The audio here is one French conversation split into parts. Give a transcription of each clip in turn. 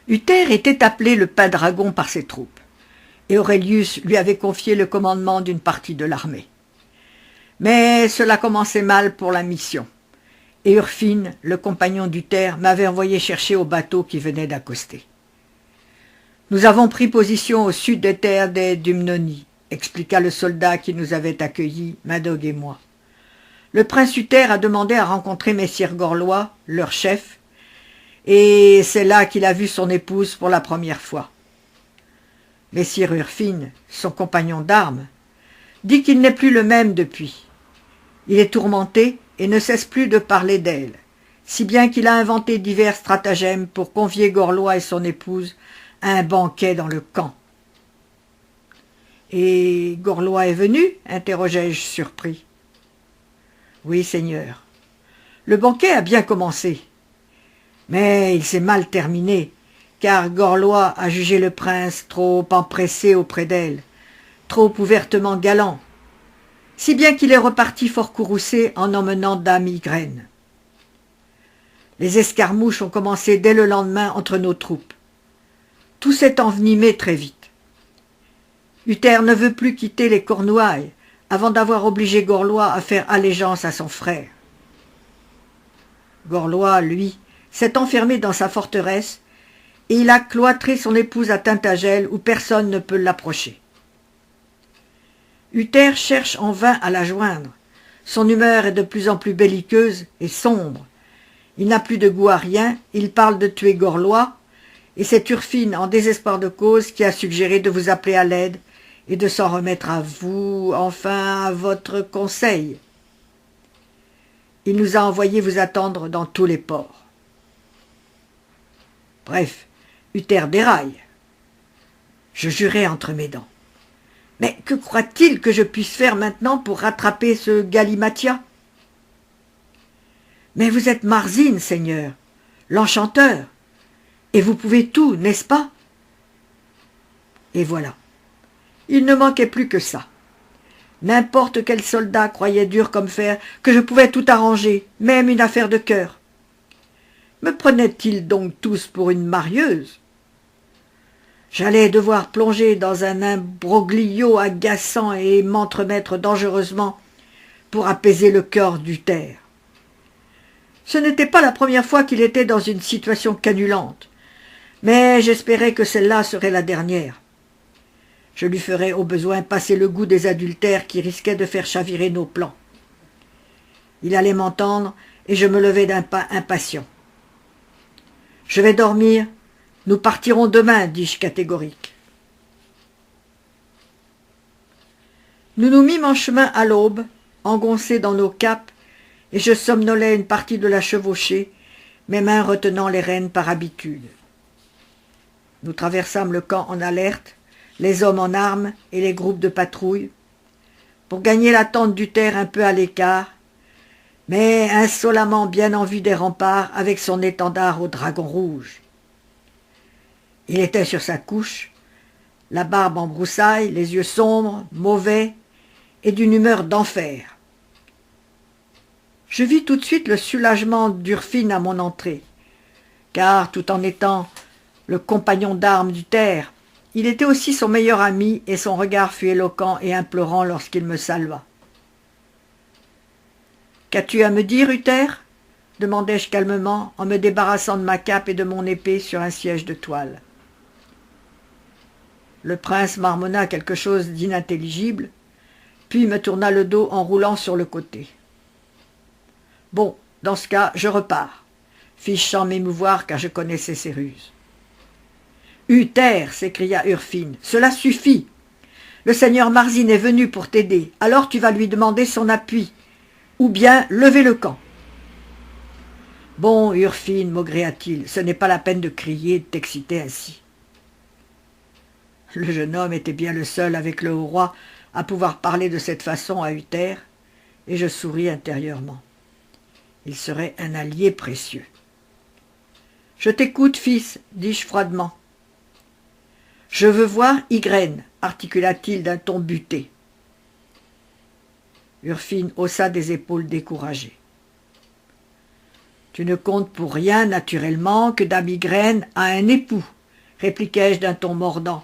Uther était appelé le Pendragon par ses troupes, et Aurelius lui avait confié le commandement d'une partie de l'armée. Mais cela commençait mal pour la mission, et Urfine, le compagnon d'Uther, m'avait envoyé chercher au bateau qui venait d'accoster. Nous avons pris position au sud des terres des Dumnoni, expliqua le soldat qui nous avait accueillis, Madog et moi. Le prince Uther a demandé à rencontrer messire Gorlois, leur chef, et c'est là qu'il a vu son épouse pour la première fois. Messire Urfine, son compagnon d'armes, dit qu'il n'est plus le même depuis. Il est tourmenté et ne cesse plus de parler d'elle, si bien qu'il a inventé divers stratagèmes pour convier Gorlois et son épouse à un banquet dans le camp. « Et Gorlois est venu ?» interrogeai-je surpris. « Oui, seigneur. Le banquet a bien commencé, mais il s'est mal terminé, car Gorlois a jugé le prince trop empressé auprès d'elle, trop ouvertement galant, si bien qu'il est reparti fort courroucé en emmenant dame Ygraine. Les escarmouches ont commencé dès le lendemain entre nos troupes. Tout s'est envenimé très vite. Uther ne veut plus quitter les Cornouailles avant d'avoir obligé Gorlois à faire allégeance à son frère. Gorlois, lui, s'est enfermé dans sa forteresse et il a cloîtré son épouse à Tintagel où personne ne peut l'approcher. Uther cherche en vain à la joindre. Son humeur est de plus en plus belliqueuse et sombre. Il n'a plus de goût à rien, il parle de tuer Gorlois, et c'est Urfine, en désespoir de cause, qui a suggéré de vous appeler à l'aide et de s'en remettre à vous, enfin à votre conseil. Il nous a envoyé vous attendre dans tous les ports. Bref, Uther déraille. Je jurai entre mes dents. Mais que croit-il que je puisse faire maintenant pour rattraper ce Galimathia? Mais vous êtes Marzine, seigneur, l'enchanteur, et vous pouvez tout, n'est-ce pas? Et voilà. Il ne manquait plus que ça. N'importe quel soldat croyait dur comme fer que je pouvais tout arranger, même une affaire de cœur. Me prenaient-ils donc tous pour une marieuse? J'allais devoir plonger dans un imbroglio agaçant et m'entremettre dangereusement pour apaiser le cœur d'Uther. Ce n'était pas la première fois qu'il était dans une situation canulante, mais j'espérais que celle-là serait la dernière. Je lui ferais au besoin passer le goût des adultères qui risquaient de faire chavirer nos plans. Il allait m'entendre et je me levai d'un pas impatient. « Je vais dormir, nous partirons demain, dis-je catégorique. » Nous nous mîmes en chemin à l'aube, engoncés dans nos capes, et je somnolais une partie de la chevauchée, mes mains retenant les rênes par habitude. Nous traversâmes le camp en alerte, les hommes en armes et les groupes de patrouille, pour gagner la tente d'Uther un peu à l'écart, mais insolemment bien en vue des remparts avec son étendard au dragon rouge. Il était sur sa couche, la barbe en broussailles, les yeux sombres, mauvais, et d'une humeur d'enfer. Je vis tout de suite le soulagement d'Urfine à mon entrée, car tout en étant le compagnon d'armes d'Uther, il était aussi son meilleur ami et son regard fut éloquent et implorant lorsqu'il me salua. « Qu'as-tu à me dire, Uther » demandai-je calmement en me débarrassant de ma cape et de mon épée sur un siège de toile. Le prince marmonna quelque chose d'inintelligible, puis me tourna le dos en roulant sur le côté. « Bon, dans ce cas, je repars, » fis-je sans m'émouvoir car je connaissais ses ruses. « Uther » s'écria Urfine, « cela suffit. Le seigneur Marzine est venu pour t'aider, alors tu vas lui demander son appui, ou bien lever le camp. »« Bon, Urfine, maugréa-t-il, ce n'est pas la peine de crier et de t'exciter ainsi. » Le jeune homme était bien le seul avec le haut roi à pouvoir parler de cette façon à Uther, et je souris intérieurement. Il serait un allié précieux. « Je t'écoute, fils, dis-je froidement. »« Je veux voir Ygraine, articula-t-il d'un ton buté. Urfine haussa des épaules découragées. « Tu ne comptes pour rien, naturellement, que dame Ygraine a un époux, répliquai-je d'un ton mordant.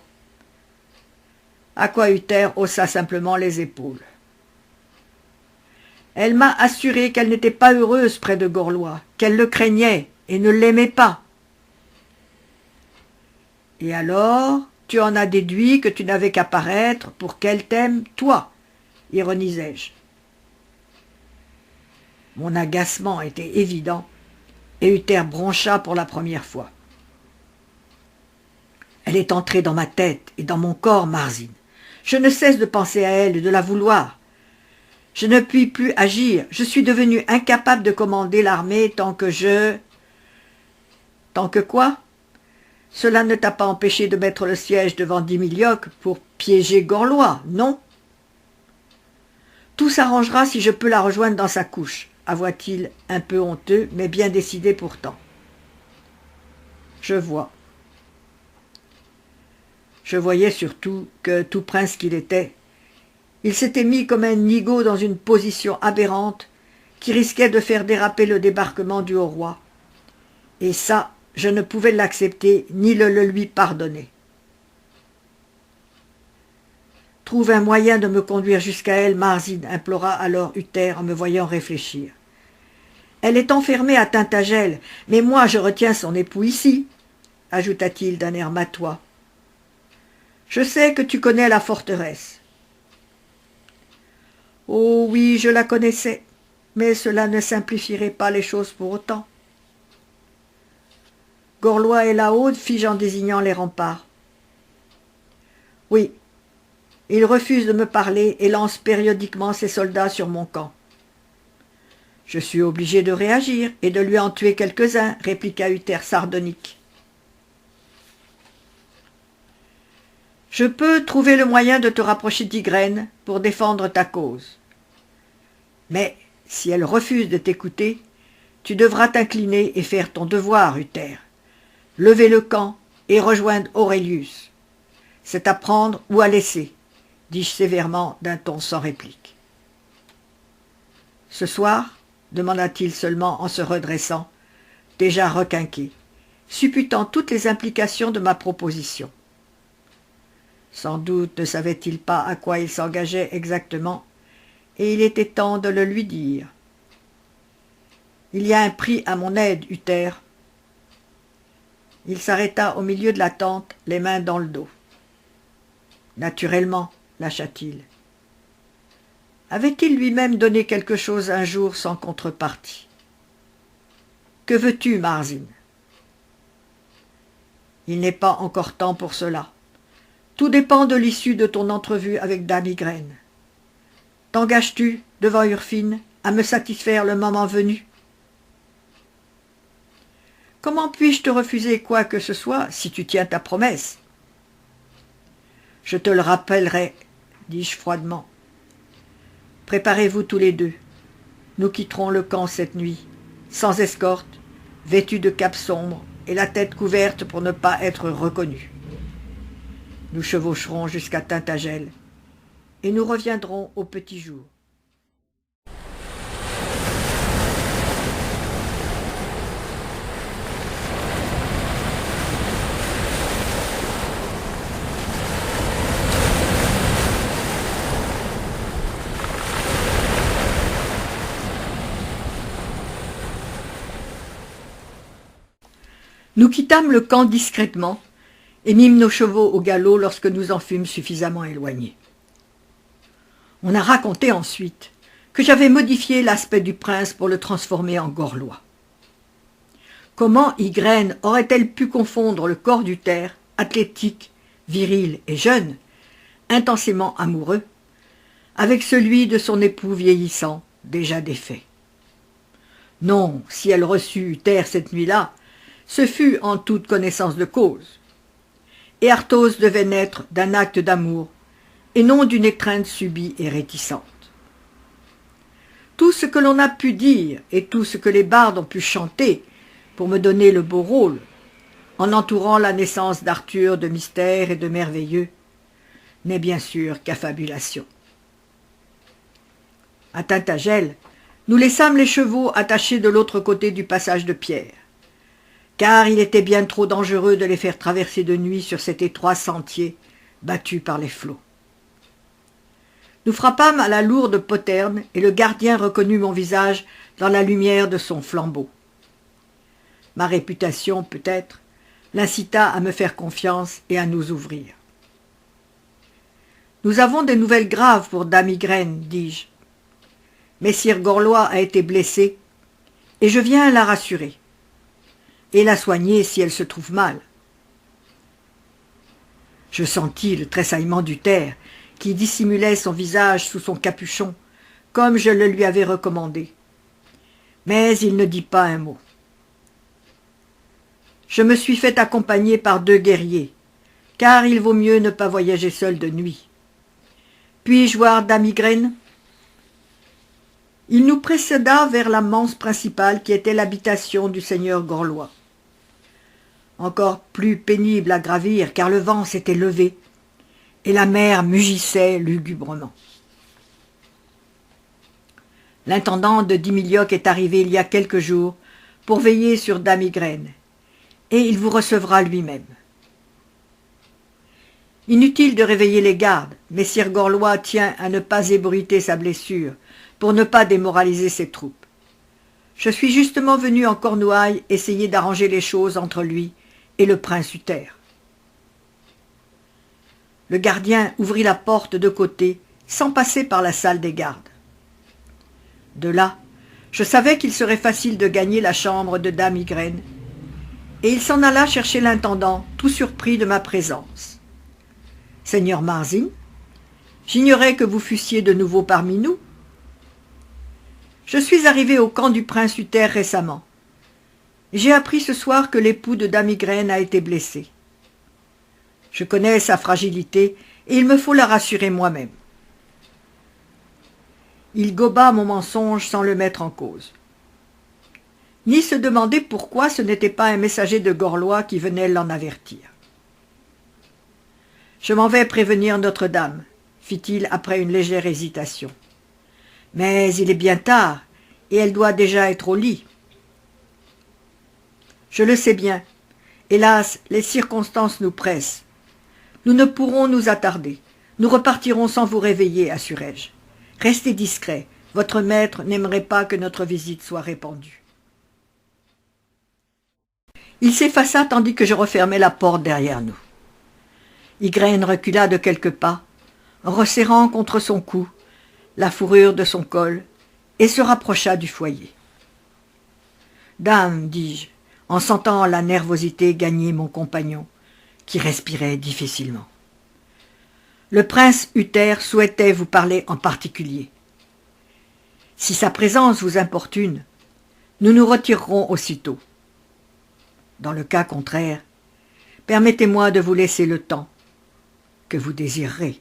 À quoi Uther haussa simplement les épaules. Elle m'a assuré qu'elle n'était pas heureuse près de Gorlois, qu'elle le craignait et ne l'aimait pas. Et alors, tu en as déduit que tu n'avais qu'à paraître pour qu'elle t'aime, toi, ironisai-je. Mon agacement était évident, et Uther broncha pour la première fois. Elle est entrée dans ma tête et dans mon corps, Marzine. Je ne cesse de penser à elle et de la vouloir. Je ne puis plus agir. Je suis devenu incapable de commander l'armée tant que je... Tant que quoi? Cela ne t'a pas empêché de mettre le siège devant Dimilioc pour piéger Gorlois, non? Tout s'arrangera si je peux la rejoindre dans sa couche, avoua-t-il, un peu honteux, mais bien décidé pourtant. Je vois. Je voyais surtout que, tout prince qu'il était, il s'était mis comme un nigaud dans une position aberrante qui risquait de faire déraper le débarquement du haut roi. Et ça, je ne pouvais l'accepter ni le lui pardonner. « Trouve un moyen de me conduire jusqu'à elle, Marzine, implora alors Uther en me voyant réfléchir. Elle est enfermée à Tintagel, mais moi je retiens son époux ici, ajouta-t-il d'un air matois. Je sais que tu connais la forteresse. Oh oui, je la connaissais, mais cela ne simplifierait pas les choses pour autant. Gorlois est là-haut, fis-je en désignant les remparts. Oui, il refuse de me parler et lance périodiquement ses soldats sur mon camp. Je suis obligé de réagir et de lui en tuer quelques-uns, répliqua Uther sardonique. Je peux trouver le moyen de te rapprocher d'Ygraine pour défendre ta cause. Mais si elle refuse de t'écouter, tu devras t'incliner et faire ton devoir, Uther. Lever le camp et rejoindre Aurelius. C'est à prendre ou à laisser, dis-je sévèrement d'un ton sans réplique. Ce soir, demanda-t-il seulement en se redressant, déjà requinqué, supputant toutes les implications de ma proposition. Sans doute ne savait-il pas à quoi il s'engageait exactement, et il était temps de le lui dire. Il y a un prix à mon aide, Uther. Il s'arrêta au milieu de la tente, les mains dans le dos. Naturellement, lâcha-t-il. Avait-il lui-même donné quelque chose un jour sans contrepartie? Que veux-tu, Marzine? Il n'est pas encore temps pour cela. Tout dépend de l'issue de ton entrevue avec Dame Ygraine. T'engages-tu, devant Urfine, à me satisfaire le moment venu? Comment puis-je te refuser quoi que ce soit si tu tiens ta promesse? Je te le rappellerai, dis-je froidement. Préparez-vous tous les deux. Nous quitterons le camp cette nuit, sans escorte, vêtus de capes sombres et la tête couverte pour ne pas être reconnus. Nous chevaucherons jusqu'à Tintagel et nous reviendrons au petit jour. Nous quittâmes le camp discrètement et mîmes nos chevaux au galop lorsque nous en fûmes suffisamment éloignés. On a raconté ensuite que j'avais modifié l'aspect du prince pour le transformer en Gorlois. Comment Ygraine aurait-elle pu confondre le corps d'Uther, athlétique, viril et jeune, intensément amoureux, avec celui de son époux vieillissant, déjà défait? Non, si elle reçut Uther cette nuit-là, ce fut en toute connaissance de cause. Et Arthos devait naître d'un acte d'amour, et non d'une étreinte subie et réticente. Tout ce que l'on a pu dire, et tout ce que les bardes ont pu chanter, pour me donner le beau rôle, en entourant la naissance d'Arthur de mystère et de merveilleux, n'est bien sûr qu'affabulation. À Tintagel, nous laissâmes les chevaux attachés de l'autre côté du passage de pierre. car il était bien trop dangereux de les faire traverser de nuit sur cet étroit sentier battu par les flots. Nous frappâmes à la lourde poterne et le gardien reconnut mon visage dans la lumière de son flambeau. Ma réputation, peut-être, l'incita à me faire confiance et à nous ouvrir. « Nous avons des nouvelles graves pour dame Ygraine, dis-je. Messire Gorlois a été blessé et je viens la rassurer et la soigner si elle se trouve mal. » Je sentis le tressaillement d'Uther qui dissimulait son visage sous son capuchon, comme je le lui avais recommandé. Mais il ne dit pas un mot. Je me suis fait accompagner par 2 guerriers, car il vaut mieux ne pas voyager seul de nuit. Puis-je voir dame Ygraine ? Il nous précéda vers la manse principale qui était l'habitation du seigneur Gorlois. Encore plus pénible à gravir, car le vent s'était levé et la mer mugissait lugubrement. L'intendant de Dimilioc est arrivé il y a quelques jours pour veiller sur dame Ygraine, et il vous recevra lui-même. Inutile de réveiller les gardes, messire Gorlois tient à ne pas ébruiter sa blessure, pour ne pas démoraliser ses troupes. Je suis justement venu en Cornouailles essayer d'arranger les choses entre lui et le prince Uther. Le gardien ouvrit la porte de côté, sans passer par la salle des gardes. De là, je savais qu'il serait facile de gagner la chambre de dame Ygraine, et il s'en alla chercher l'intendant, tout surpris de ma présence. « Seigneur Marzin, j'ignorais que vous fussiez de nouveau parmi nous. Je suis arrivé au camp du prince Uther récemment. J'ai appris ce soir que l'époux de dame Ygraine a été blessé. Je connais sa fragilité et il me faut la rassurer moi-même. » Il goba mon mensonge sans le mettre en cause. Ni se demander pourquoi ce n'était pas un messager de Gorlois qui venait l'en avertir. « Je m'en vais prévenir Notre-Dame, » fit-il après une légère hésitation. « Mais il est bien tard, et elle doit déjà être au lit. »« Je le sais bien. Hélas, les circonstances nous pressent. Nous ne pourrons nous attarder. Nous repartirons sans vous réveiller, assurai-je. Restez discret. Votre maître n'aimerait pas que notre visite soit répandue. » Il s'effaça tandis que je refermais la porte derrière nous. Ygraine recula de quelques pas, en resserrant contre son cou la fourrure de son col, et se rapprocha du foyer. « Dame, dis-je, en sentant la nervosité gagner mon compagnon, qui respirait difficilement. Le prince Uther souhaitait vous parler en particulier. Si sa présence vous importune, nous nous retirerons aussitôt. Dans le cas contraire, permettez-moi de vous laisser le temps que vous désirerez. »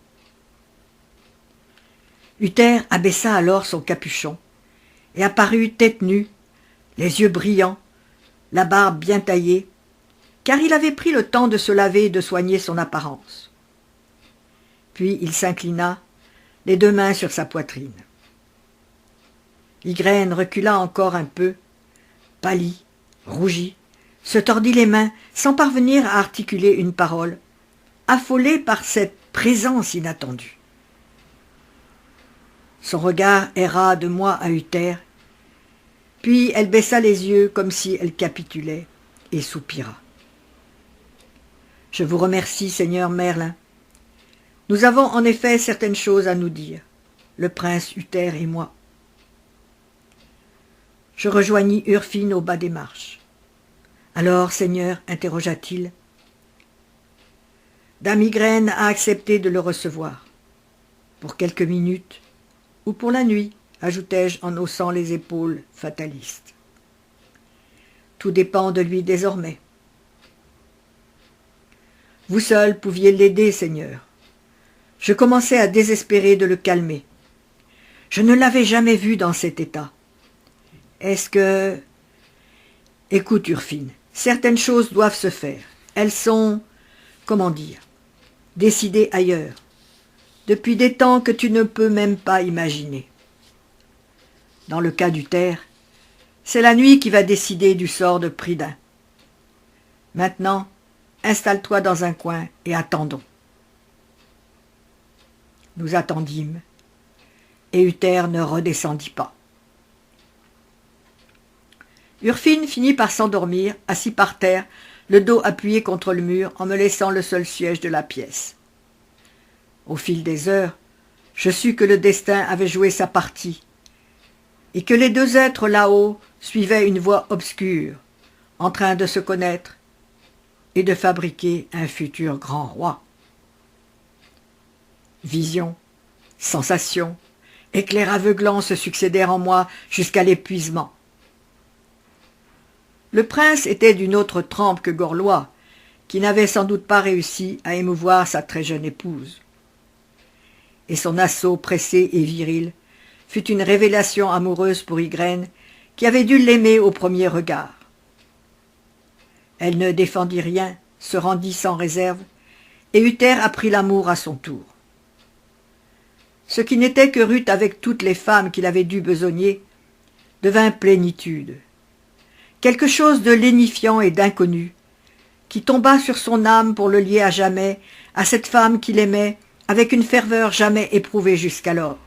Uther abaissa alors son capuchon et apparut tête nue, les yeux brillants, la barbe bien taillée, car il avait pris le temps de se laver et de soigner son apparence. Puis il s'inclina, les 2 mains sur sa poitrine. Ygraine recula encore un peu, pâlit, rougit, se tordit les mains sans parvenir à articuler une parole, affolée par cette présence inattendue. Son regard erra de moi à Uther, puis elle baissa les yeux comme si elle capitulait et soupira. « Je vous remercie, Seigneur Merlin. Nous avons en effet certaines choses à nous dire, le prince Uther et moi. » Je rejoignis Urfine au bas des marches. « Alors, Seigneur, interrogea-t-il, dame Ygraine a accepté de le recevoir. Pour quelques minutes, ou pour la nuit, ajoutai-je en haussant les épaules fatalistes. Tout dépend de lui désormais. Vous seul pouviez l'aider, Seigneur. Je commençais à désespérer de le calmer. Je ne l'avais jamais vu dans cet état. Est-ce que... Écoute, Urfine, certaines choses doivent se faire. Elles sont, comment dire, décidées ailleurs, depuis des temps que tu ne peux même pas imaginer. Dans le cas d'Uther, c'est la nuit qui va décider du sort de Prydain. Maintenant, installe-toi dans un coin et attendons. » Nous attendîmes, et Uther ne redescendit pas. Urfine finit par s'endormir, assis par terre, le dos appuyé contre le mur, en me laissant le seul siège de la pièce. Au fil des heures, je sus que le destin avait joué sa partie, et que les deux êtres là-haut suivaient une voie obscure, en train de se connaître et de fabriquer un futur grand roi. Visions, sensations, éclairs aveuglants se succédèrent en moi jusqu'à l'épuisement. Le prince était d'une autre trempe que Gorlois, qui n'avait sans doute pas réussi à émouvoir sa très jeune épouse. Et son assaut pressé et viril fut une révélation amoureuse pour Ygraine, qui avait dû l'aimer au premier regard. Elle ne défendit rien, se rendit sans réserve, et Uther apprit l'amour à son tour. Ce qui n'était que Ruth avec toutes les femmes qu'il avait dû besogner, devint plénitude. Quelque chose de lénifiant et d'inconnu, qui tomba sur son âme pour le lier à jamais à cette femme qu'il aimait avec une ferveur jamais éprouvée jusqu'alors.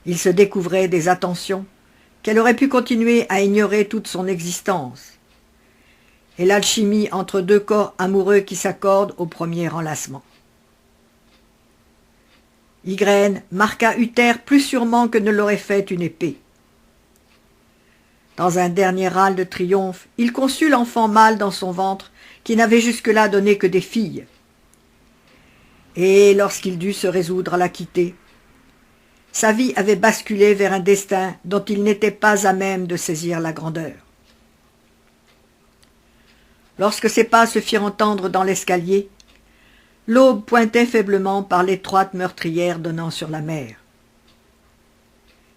Il se découvrait des attentions qu'elle aurait pu continuer à ignorer toute son existence, et l'alchimie entre deux corps amoureux qui s'accordent au premier enlacement. Ygraine marqua Uther plus sûrement que ne l'aurait fait une épée. Dans un dernier râle de triomphe, il conçut l'enfant mâle dans son ventre, qui n'avait jusque-là donné que des filles. Et lorsqu'il dut se résoudre à la quitter, sa vie avait basculé vers un destin dont il n'était pas à même de saisir la grandeur. Lorsque ses pas se firent entendre dans l'escalier, l'aube pointait faiblement par l'étroite meurtrière donnant sur la mer.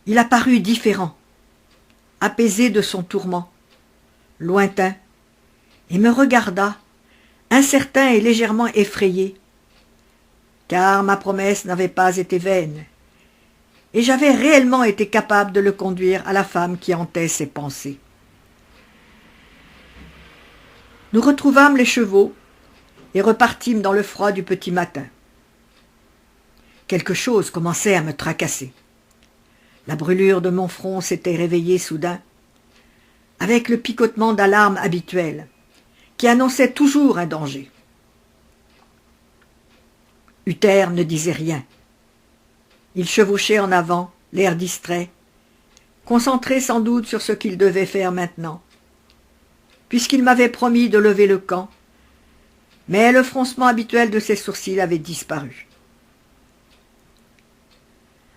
Il apparut différent, apaisé de son tourment, lointain, et me regarda, incertain et légèrement effrayé, car ma promesse n'avait pas été vaine, et j'avais réellement été capable de le conduire à la femme qui hantait ses pensées. Nous retrouvâmes les chevaux et repartîmes dans le froid du petit matin. Quelque chose commençait à me tracasser. La brûlure de mon front s'était réveillée soudain, avec le picotement d'alarme habituel, qui annonçait toujours un danger. Uther ne disait rien. Il chevauchait en avant, l'air distrait, concentré sans doute sur ce qu'il devait faire maintenant, puisqu'il m'avait promis de lever le camp, mais le froncement habituel de ses sourcils avait disparu.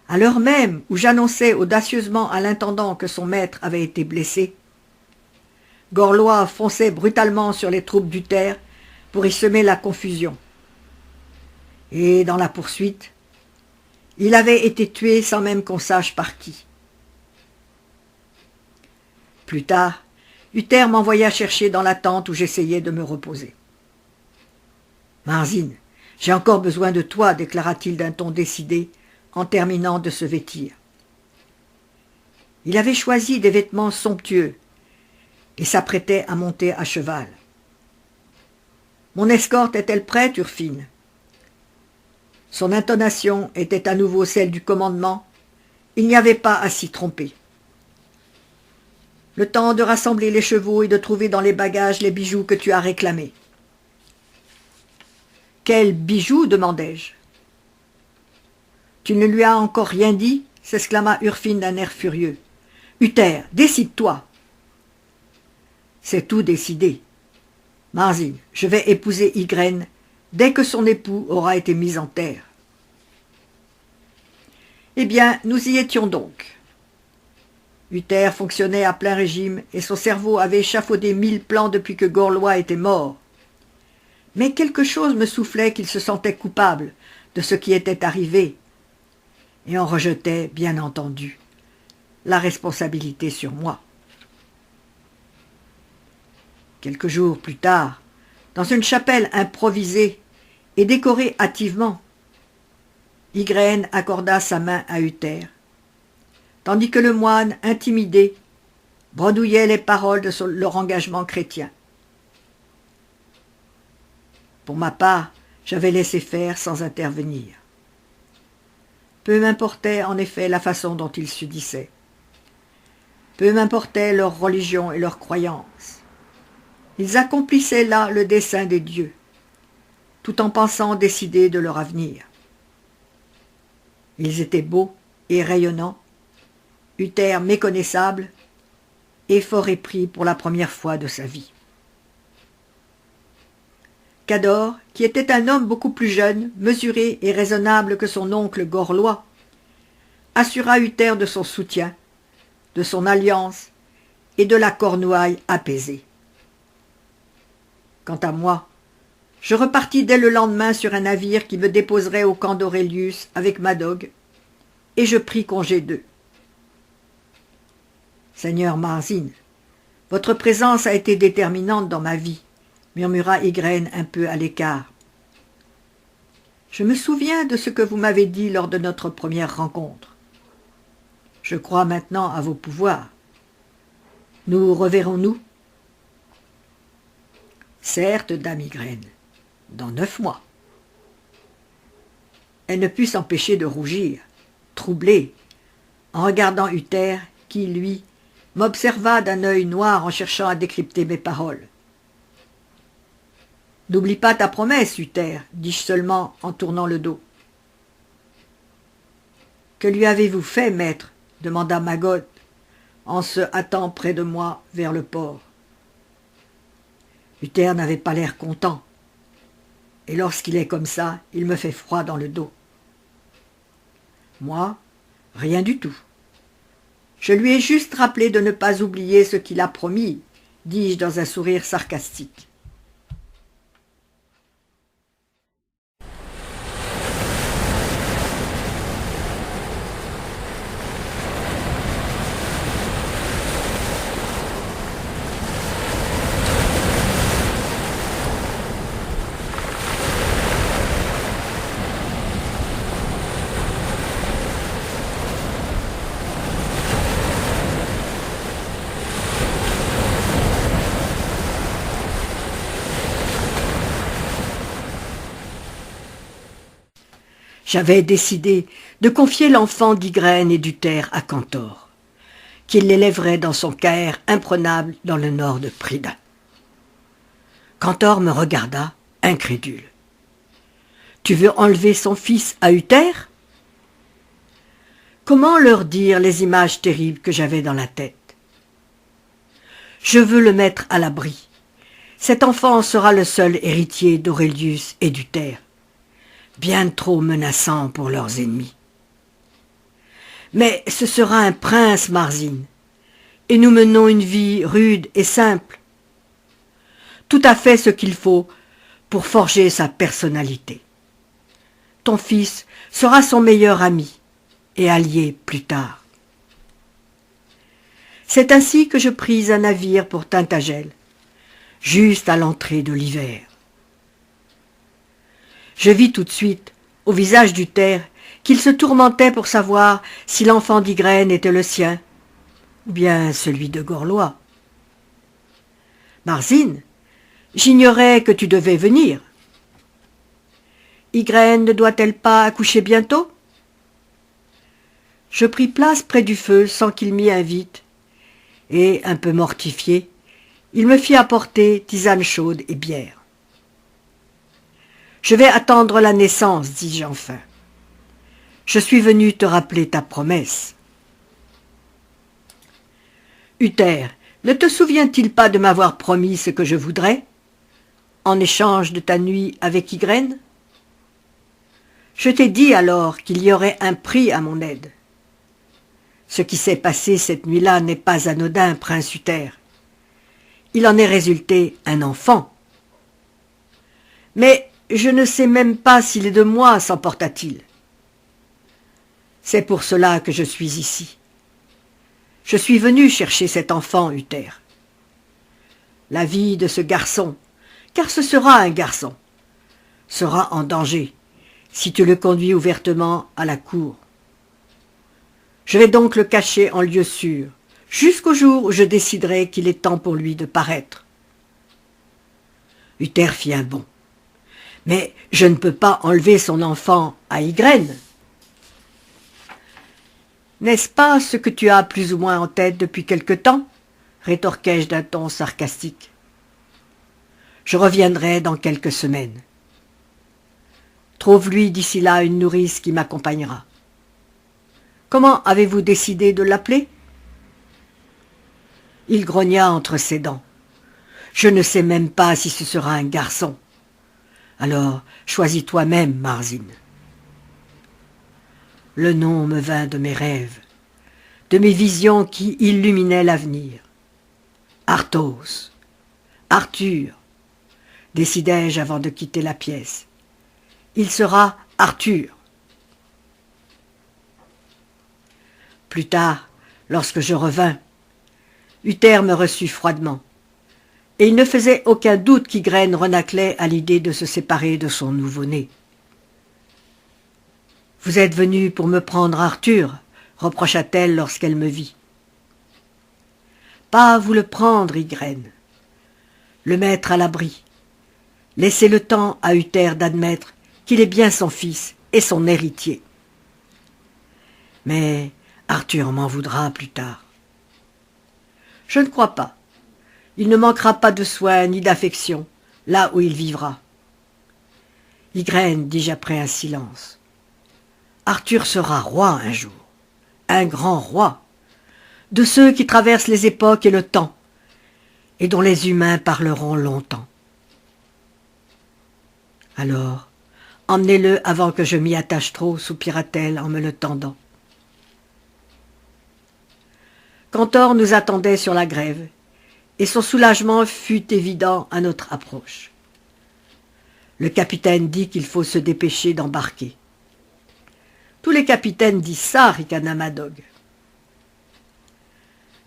À l'heure même où j'annonçais audacieusement à l'intendant que son maître avait été blessé, Gorlois fonçait brutalement sur les troupes d'Uther pour y semer la confusion. Et dans la poursuite, il avait été tué sans même qu'on sache par qui. Plus tard, Uther m'envoya chercher dans la tente où j'essayais de me reposer. « Marzine, j'ai encore besoin de toi, déclara-t-il d'un ton décidé, en terminant de se vêtir. Il avait choisi des vêtements somptueux et s'apprêtait à monter à cheval. « Mon escorte est-elle prête, Urfine ?» Son intonation était à nouveau celle du commandement. Il n'y avait pas à s'y tromper. « Le temps de rassembler les chevaux et de trouver dans les bagages les bijoux que tu as réclamés. »« Quels bijoux ?» demandai-je. « Tu ne lui as encore rien dit ?» s'exclama Urfine d'un air furieux. « Uther, décide-toi !»« C'est tout décidé. Marzine, je vais épouser Ygraine dès que son époux aura été mis en terre. » Eh bien, nous y étions donc. Uther fonctionnait à plein régime et son cerveau avait échafaudé 1000 plans depuis que Gorlois était mort. Mais quelque chose me soufflait qu'il se sentait coupable de ce qui était arrivé et en rejetait, bien entendu, la responsabilité sur moi. Quelques jours plus tard, dans une chapelle improvisée et décorée hâtivement, Ygraine accorda sa main à Uther, tandis que le moine, intimidé, bredouillait les paroles de leur engagement chrétien. Pour ma part, j'avais laissé faire sans intervenir. Peu m'importait en effet la façon dont ils s'udissaient. Peu m'importait leur religion et leurs croyances. Ils accomplissaient là le dessein des dieux, tout en pensant décider de leur avenir. Ils étaient beaux et rayonnants, Uther méconnaissable et fort épris pour la première fois de sa vie. Cador, qui était un homme beaucoup plus jeune, mesuré et raisonnable que son oncle Gorlois, assura Uther de son soutien, de son alliance et de la Cornouaille apaisée. Quant à moi, je repartis dès le lendemain sur un navire qui me déposerait au camp d'Aurelius avec Madog, et je pris congé d'eux. « Seigneur Marzine, votre présence a été déterminante dans ma vie, » murmura Ygraine un peu à l'écart. « Je me souviens de ce que vous m'avez dit lors de notre première rencontre. Je crois maintenant à vos pouvoirs. Nous reverrons-nous ?»« Certes, dame Ygraine, dans 9 mois. » Elle ne put s'empêcher de rougir, troublée, en regardant Uther, qui, lui, m'observa d'un œil noir en cherchant à décrypter mes paroles. « N'oublie pas ta promesse, Uther, dis-je seulement en tournant le dos. »« Que lui avez-vous fait, maître ?» demanda Magog, en se hâtant près de moi vers le port. Uther n'avait pas l'air content, et lorsqu'il est comme ça, il me fait froid dans le dos. Moi, rien du tout. Je lui ai juste rappelé de ne pas oublier ce qu'il a promis, dis-je dans un sourire sarcastique. J'avais décidé de confier l'enfant d'Ygraine et d'Uther à Cantor, qu'il l'élèverait dans son caër imprenable dans le nord de Prydain. Cantor me regarda, incrédule. « Tu veux enlever son fils à Uther ?» Comment leur dire les images terribles que j'avais dans la tête? Je veux le mettre à l'abri. Cet enfant sera le seul héritier d'Aurelius et d'Uther, bien trop menaçant pour leurs ennemis. Mais ce sera un prince, Marzine, et nous menons une vie rude et simple. Tout à fait ce qu'il faut pour forger sa personnalité. Ton fils sera son meilleur ami et allié plus tard. C'est ainsi que je pris un navire pour Tintagel, juste à l'entrée de l'hiver. Je vis tout de suite, au visage d'Uther, qu'il se tourmentait pour savoir si l'enfant d'Ygraine était le sien, ou bien celui de Gorlois. « Marzine, j'ignorais que tu devais venir. Ygraine ne doit-elle pas accoucher bientôt ?» Je pris place près du feu sans qu'il m'y invite, et, un peu mortifié, il me fit apporter tisane chaude et bière. « Je vais attendre la naissance, dis-je enfin. Je suis venu te rappeler ta promesse. »« Uther, ne te souvient-il pas de m'avoir promis ce que je voudrais, en échange de ta nuit avec Ygraine ? Je t'ai dit alors qu'il y aurait un prix à mon aide. Ce qui s'est passé cette nuit-là n'est pas anodin, prince Uther. Il en est résulté un enfant. Mais je ne sais même pas s'il est de moi, s'emporta-t-il. C'est pour cela que je suis ici. Je suis venu chercher cet enfant, Uther. La vie de ce garçon, car ce sera un garçon, sera en danger si tu le conduis ouvertement à la cour. Je vais donc le cacher en lieu sûr, jusqu'au jour où je déciderai qu'il est temps pour lui de paraître. Uther fit un bond. Mais je ne peux pas enlever son enfant à Ygraine. N'est-ce pas ce que tu as plus ou moins en tête depuis quelque temps? Rétorquai-je d'un ton sarcastique. Je reviendrai dans quelques semaines. Trouve-lui d'ici là une nourrice qui m'accompagnera. Comment avez-vous décidé de l'appeler? Il grogna entre ses dents. Je ne sais même pas si ce sera un garçon. Alors, choisis toi-même, Marzine. Le nom me vint de mes rêves, de mes visions qui illuminaient l'avenir. Arthos, Arthur, décidai-je avant de quitter la pièce. Il sera Arthur. Plus tard, lorsque je revins, Uther me reçut froidement, et il ne faisait aucun doute qu'Ygraine renâclait à l'idée de se séparer de son nouveau-né. « Vous êtes venu pour me prendre Arthur » reprocha-t-elle lorsqu'elle me vit. « Pas vous le prendre, Ygraine. Le mettre à l'abri. Laissez le temps à Uther d'admettre qu'il est bien son fils et son héritier. Mais Arthur m'en voudra plus tard. Je ne crois pas. Il ne manquera pas de soins ni d'affection là où il vivra. Ygraine, dis-je après un silence, Arthur sera roi un jour, un grand roi, de ceux qui traversent les époques et le temps, et dont les humains parleront longtemps. Alors, emmenez-le avant que je m'y attache trop, soupira-t-elle en me le tendant. Cantor nous attendait sur la grève, et son soulagement fut évident à notre approche. Le capitaine dit qu'il faut se dépêcher d'embarquer. Tous les capitaines disent ça, ricana Madog.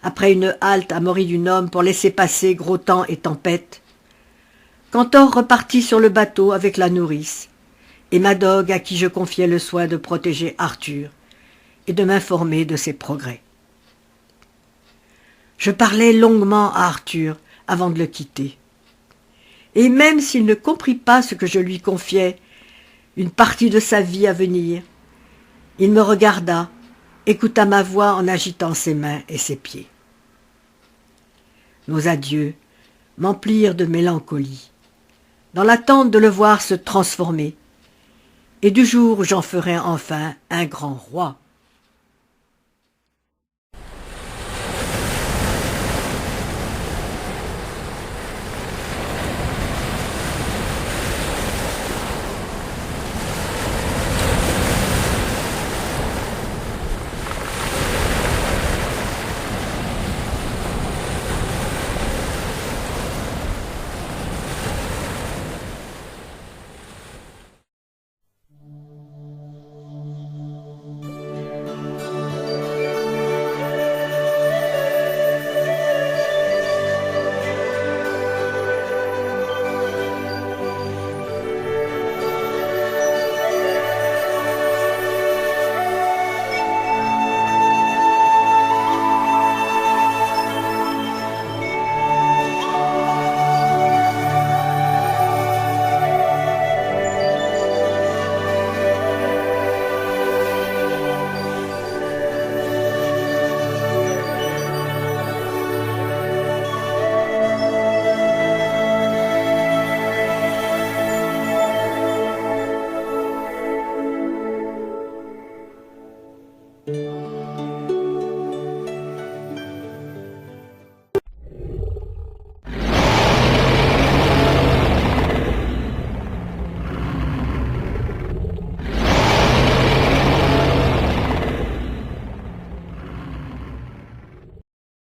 Après une halte à Mory-du-Nôme pour laisser passer gros temps et tempête, Cantor repartit sur le bateau avec la nourrice, et Madog à qui je confiai le soin de protéger Arthur et de m'informer de ses progrès. Je parlai longuement à Arthur avant de le quitter. Et même s'il ne comprit pas ce que je lui confiais, une partie de sa vie à venir, il me regarda, écouta ma voix en agitant ses mains et ses pieds. Nos adieux m'emplirent de mélancolie, dans l'attente de le voir se transformer, et du jour où j'en ferai enfin un grand roi.